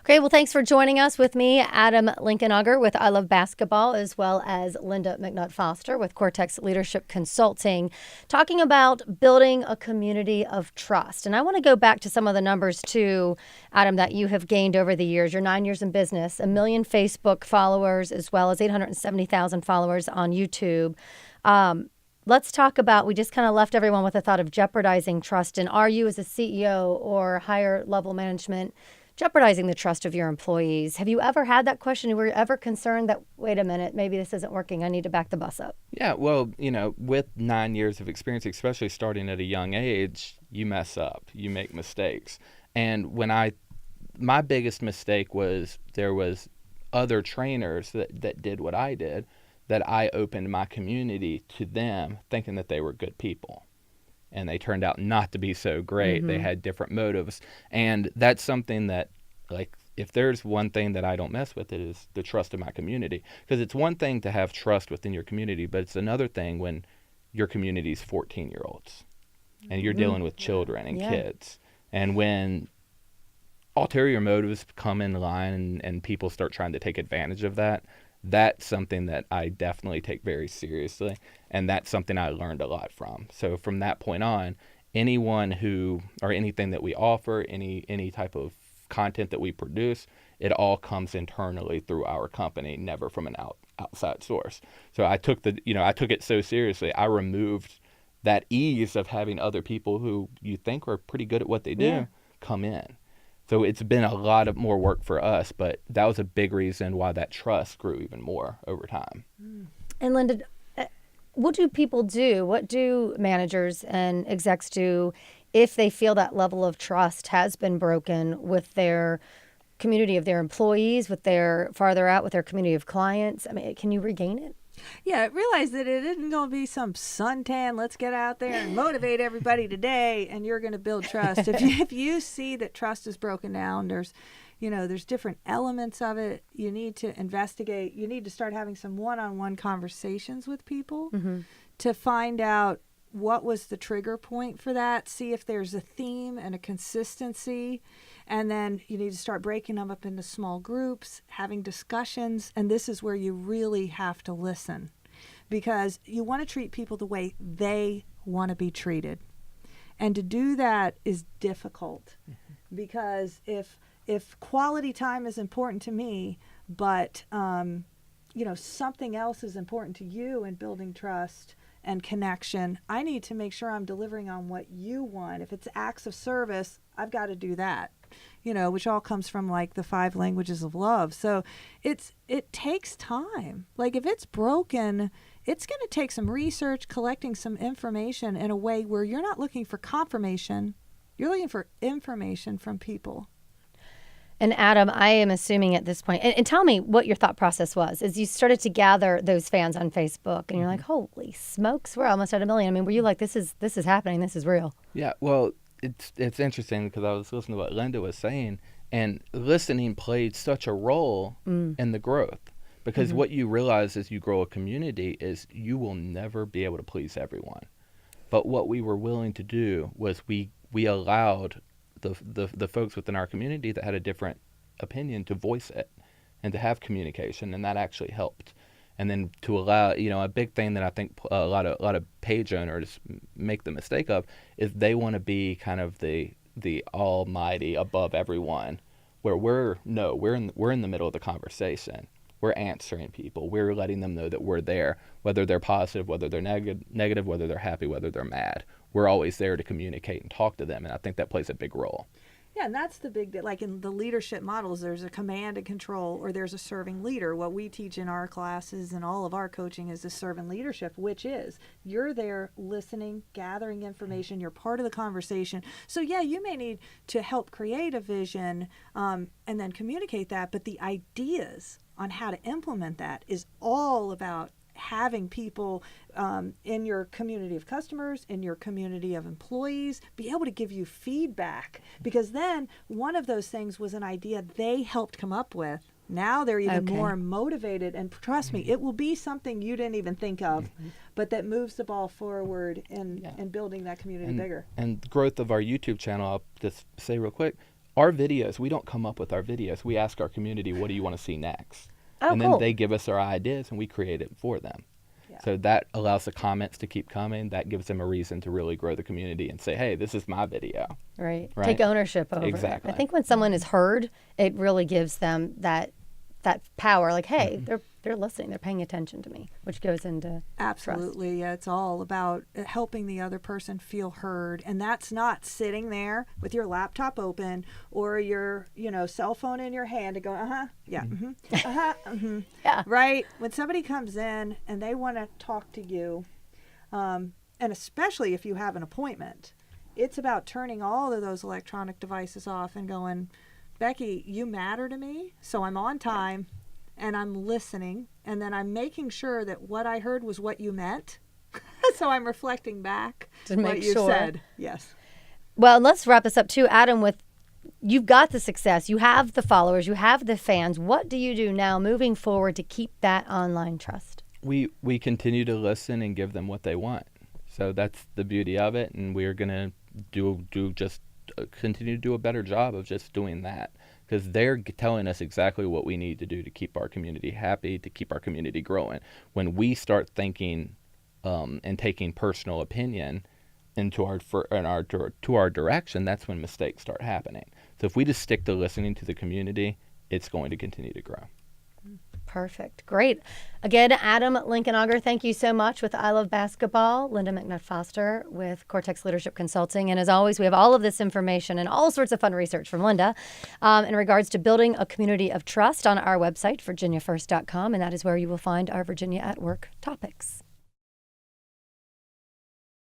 Okay, well, thanks for joining us with me, Adam Linkenauger with I Love Basketball, as well as Lynda McNutt Foster with Cortex Leadership Consulting, talking about building a community of trust. And I want to go back to some of the numbers too, Adam, that you have gained over the years. You're 9 years in business, 1 million Facebook followers, as well as 870,000 followers on YouTube. Let's talk about, we just kind of left everyone with the thought of jeopardizing trust. And are you as a CEO or higher level management jeopardizing the trust of your employees? Have you ever had that question? Were you ever concerned that, wait a minute, maybe this isn't working, I need to back the bus up? Yeah, well, with 9 years of experience, especially starting at a young age, you mess up, you make mistakes. And my biggest mistake was there was other trainers that did what I did, that I opened my community to them thinking that they were good people. And they turned out not to be so great. Mm-hmm. They had different motives. And that's something that, like, if there's one thing that I don't mess with, it is the trust of my community. Because it's one thing to have trust within your community, but it's another thing when your community is 14-year-olds and you're dealing with children and kids. And when ulterior motives come in line and people start trying to take advantage of that, that's something that I definitely take very seriously, and that's something I learned a lot from. So from that point on, anyone or anything that we offer, any type of content that we produce, it all comes internally through our company, never from an outside source. So I took it so seriously. I removed that ease of having other people who you think are pretty good at what they do come in. So it's been a lot of more work for us, but that was a big reason why that trust grew even more over time. And Lynda, what do people do? What do managers and execs do if they feel that level of trust has been broken with their community of their employees, with their farther out, with their community of clients? I mean, can you regain it? Yeah, realize that it isn't going to be some suntan, let's get out there and motivate everybody today, and you're going to build trust. If you see that trust is broken down, there's different elements of it. You need to investigate. You need to start having some one-on-one conversations with people to find out what was the trigger point for that, see if there's a theme and a consistency. And then you need to start breaking them up into small groups, having discussions. And this is where you really have to listen, because you want to treat people the way they want to be treated. And to do that is difficult, because if quality time is important to me, but something else is important to you in building trust and connection, I need to make sure I'm delivering on what you want. If it's acts of service, I've got to do that, which all comes from like the 5 languages of love. So it takes time. Like if it's broken, it's going to take some research, collecting some information in a way where you're not looking for confirmation. You're looking for information from people. And Adam, I am assuming at this point, and tell me what your thought process was, as you started to gather those fans on Facebook, and you're like, holy smokes, we're almost at 1 million. I mean, were you like, this is happening, this is real? Yeah, well, it's interesting because I was listening to what Lynda was saying, and listening played such a role in the growth. Because what you realize as you grow a community is you will never be able to please everyone. But what we were willing to do was we allowed the folks within our community that had a different opinion to voice it and to have communication, and that actually helped. And then to allow, a big thing that I think a lot of page owners make the mistake of is they want to be kind of the almighty above everyone, where we're in the middle of the conversation. We're answering people. We're letting them know that we're there, whether they're positive, whether they're negative, whether they're happy, whether they're mad. We're always there to communicate and talk to them, and I think that plays a big role. Yeah, and that's the big, like in the leadership models, there's a command and control, or there's a serving leader. What we teach in our classes and all of our coaching is the servant leadership, which is you're there listening, gathering information, you're part of the conversation. So yeah, you may need to help create a vision and then communicate that, but the ideas on how to implement that is all about having people in your community of customers, in your community of employees, be able to give you feedback. Because then one of those things was an idea they helped come up with. Now they're even more motivated, and trust me, it will be something you didn't even think of, but that moves the ball forward in building that community bigger. And growth of our YouTube channel, I'll just say real quick, our videos, we don't come up with our videos. We ask our community, what do you want to see next? Oh, and cool. then they give us our ideas and we create it for them. So that allows the comments to keep coming. That gives them a reason to really grow the community and say, hey, this is my video. Right. Right. Take ownership over Exactly. it. I think when someone is heard, it really gives them that power. Like, hey, they're listening. They're paying attention to me, which goes into Absolutely. Yeah, it's all about helping the other person feel heard. And that's not sitting there with your laptop open or your, cell phone in your hand and going, yeah, Yeah. Right? When somebody comes in and they want to talk to you, and especially if you have an appointment, it's about turning all of those electronic devices off and going, Becky, you matter to me, so I'm on time. And I'm listening, and then I'm making sure that what I heard was what you meant. So I'm reflecting back To make what you sure. said. Yes. Well, let's wrap this up too, Adam, with you've got the success, you have the followers, you have the fans. What do you do now moving forward to keep that online trust? We continue to listen and give them what they want. So that's the beauty of it, and we're going to continue to do a better job of just doing that. Because they're telling us exactly what we need to do to keep our community happy, to keep our community growing. When we start thinking and taking personal opinion into our direction, that's when mistakes start happening. So if we just stick to listening to the community, it's going to continue to grow. Perfect. Great. Again, Adam Linkenauger, thank you so much with I Love Basketball. Lynda McNutt Foster with Cortex Leadership Consulting. And as always, we have all of this information and all sorts of fun research from Lynda in regards to building a community of trust on our website, virginiafirst.com. And that is where you will find our Virginia at Work topics.